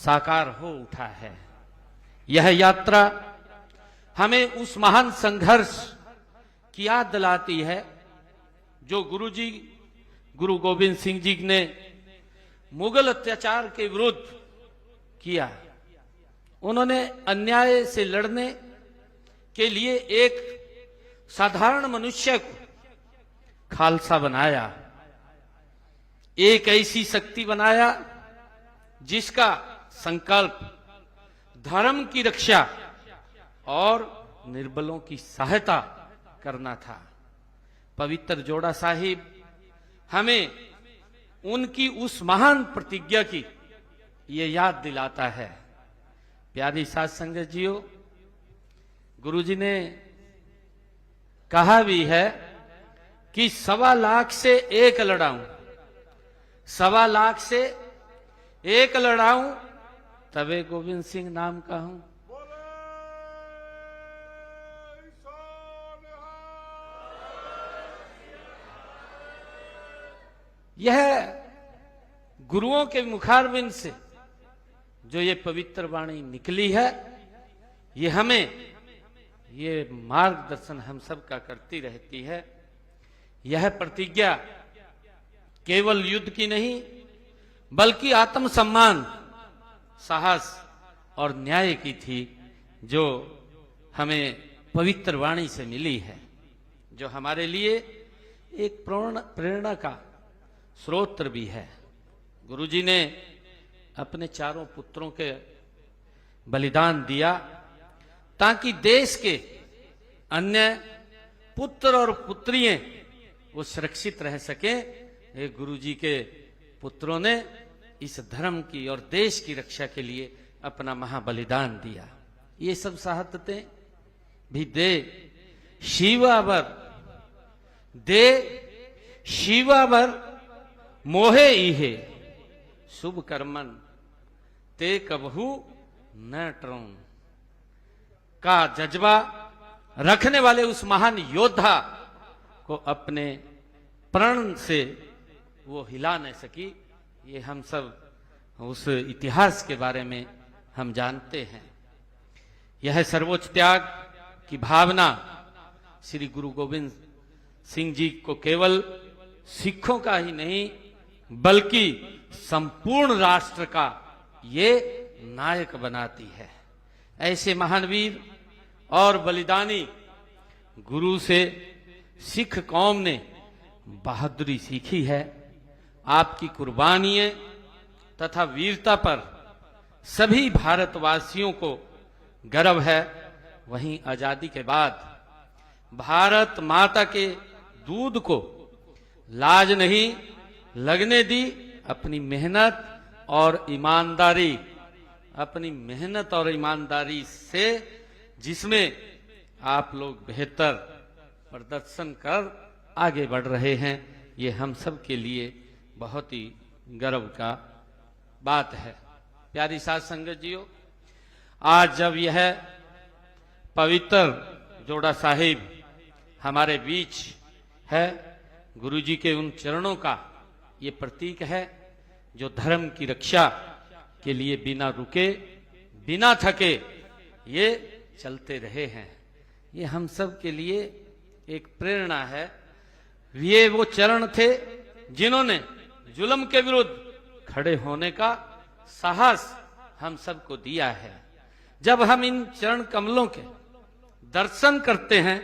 साकार हो उठा है। यह यात्रा हमें उस महान संघर्ष की याद दिलाती है जो गुरुजी गुरु गोविंद सिंह जी ने मुगल अत्याचार के विरुद्ध किया। उन्होंने अन्याय से लड़ने के लिए एक साधारण मनुष्य को खालसा बनाया, एक ऐसी शक्ति बनाया जिसका संकल्प धर्म की रक्षा और निर्बलों की सहायता करना था। पवित्र जोड़ा साहिब हमें उनकी उस महान प्रतिज्ञा की ये याद दिलाता है। प्यारी साध संगत जियो, गुरुजी ने कहा भी है कि 1.25 लाख से एक लड़ाऊं, 1.25 लाख से एक लड़ाऊं तबे गोविंद सिंह नाम कहूं। यह गुरुओं के मुखारबिंद से जो ये पवित्र वाणी निकली है, ये हमें ये मार्गदर्शन हम सब का करती रहती है। यह प्रतिज्ञा केवल युद्ध की नहीं बल्कि आत्मसम्मान, साहस और न्याय की थी, जो हमें पवित्र वाणी से मिली है, जो हमारे लिए एक प्रेरणा का स्रोत भी है। गुरुजी ने अपने 4 पुत्रों के बलिदान दिया ताकि देश के अन्य पुत्र और पुत्रियां वो सुरक्षित रह सके। ये गुरुजी के पुत्रों ने इस धर्म की और देश की रक्षा के लिए अपना महाबलिदान दिया। ये सब शहादतें भी दे शिवावर मोहे इहे शुभ कर्मन ते कबहू न टरों का जज्बा रखने वाले उस महान योद्धा को अपने प्रण से वो हिला नहीं सकी। ये हम सब उस इतिहास के बारे में हम जानते हैं। यह सर्वोच्च त्याग की भावना श्री गुरु गोविंद सिंह जी को केवल सिखों का ही नहीं बल्कि संपूर्ण राष्ट्र का ये नायक बनाती है। ऐसे महान वीर और बलिदानी गुरु से सिख कौम ने बहादुरी सीखी है। आपकी कुर्बानियां तथा वीरता पर सभी भारतवासियों को गर्व है। वहीं आजादी के बाद भारत माता के दूध को लाज नहीं लगने दी। अपनी मेहनत और ईमानदारी से जिसमें आप लोग बेहतर प्रदर्शन कर आगे बढ़ रहे हैं, ये हम सब के लिए बहुत ही गर्व का बात है। प्यारी साध संगत जियो, आज जब यह पवित्र जोड़ा साहिब हमारे बीच है, गुरुजी के उन चरणों का ये प्रतीक है जो धर्म की रक्षा के लिए बिना रुके बिना थके ये चलते रहे हैं। ये हम सब के लिए एक प्रेरणा है। ये वो चरण थे जिन्होंने जुल्म के विरुद्ध खड़े होने का साहस हम सबको दिया है। जब हम इन चरण कमलों के दर्शन करते हैं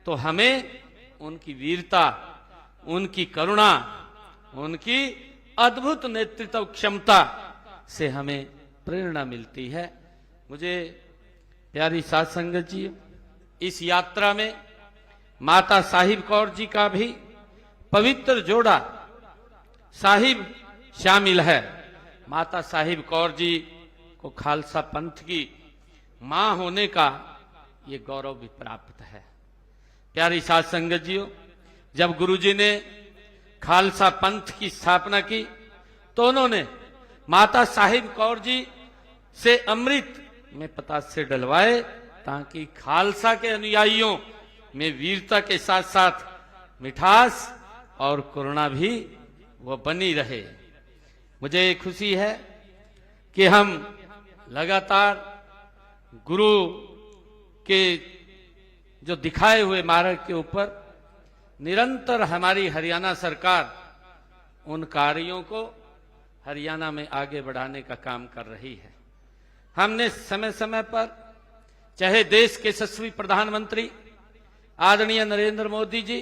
तो हमें उनकी वीरता, उनकी करुणा, उनकी अद्भुत नेतृत्व क्षमता से हमें प्रेरणा मिलती है। मुझे प्यारी साध संगत जी, इस यात्रा में माता साहिब कौर जी का भी पवित्र जोड़ा साहिब शामिल है। माता साहिब कौर जी को खालसा पंथ की मां होने का ये गौरव भी प्राप्त है। प्यारी साध संगत जी, जब गुरुजी ने खालसा पंथ की स्थापना की तो उन्होंने माता साहिब कौर जी से अमृत में पतासे डलवाए ताकि खालसा के अनुयायियों में वीरता के साथ साथ मिठास और करुणा भी वो बनी रहे। मुझे खुशी है कि हम लगातार गुरु के जो दिखाए हुए मार्ग के ऊपर निरंतर हमारी हरियाणा सरकार उन कार्यों को हरियाणा में आगे बढ़ाने का काम कर रही है। हमने समय समय पर चाहे देश के यशस्वी प्रधानमंत्री आदरणीय नरेंद्र मोदी जी,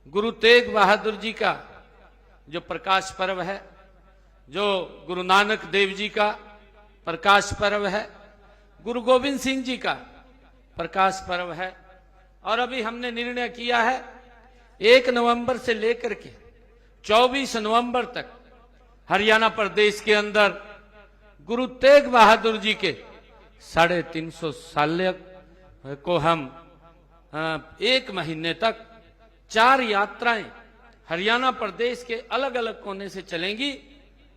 गुरु तेग बहादुर जी का जो प्रकाश पर्व है, जो गुरु नानक देव जी का प्रकाश पर्व है, गुरु गोविंद सिंह जी का प्रकाश पर्व है, और अभी हमने निर्णय किया है 1 नवंबर से लेकर के 24 नवंबर तक हरियाणा प्रदेश के अंदर गुरु तेग बहादुर जी के 350 साल को हम 1 महीने तक 4 यात्राएं हरियाणा प्रदेश के अलग अलग कोने से चलेंगी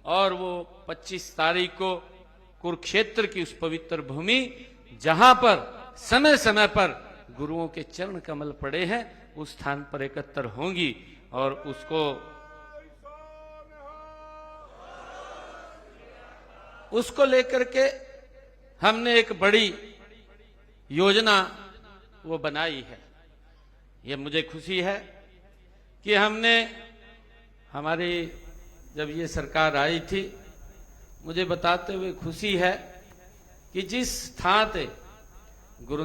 और वो 25 तारीख को कुरुक्षेत्र की उस पवित्र भूमि जहां पर समय समय पर गुरुओं के चरण कमल पड़े हैं उस स्थान पर एकत्र होंगी और उसको लेकर के हमने एक बड़ी योजना वो बनाई है। ये मुझे खुशी है कि हमने हमारी जब ये सरकार आई थी, मुझे बताते हुए खुशी है कि जिस स्थान पे गुरु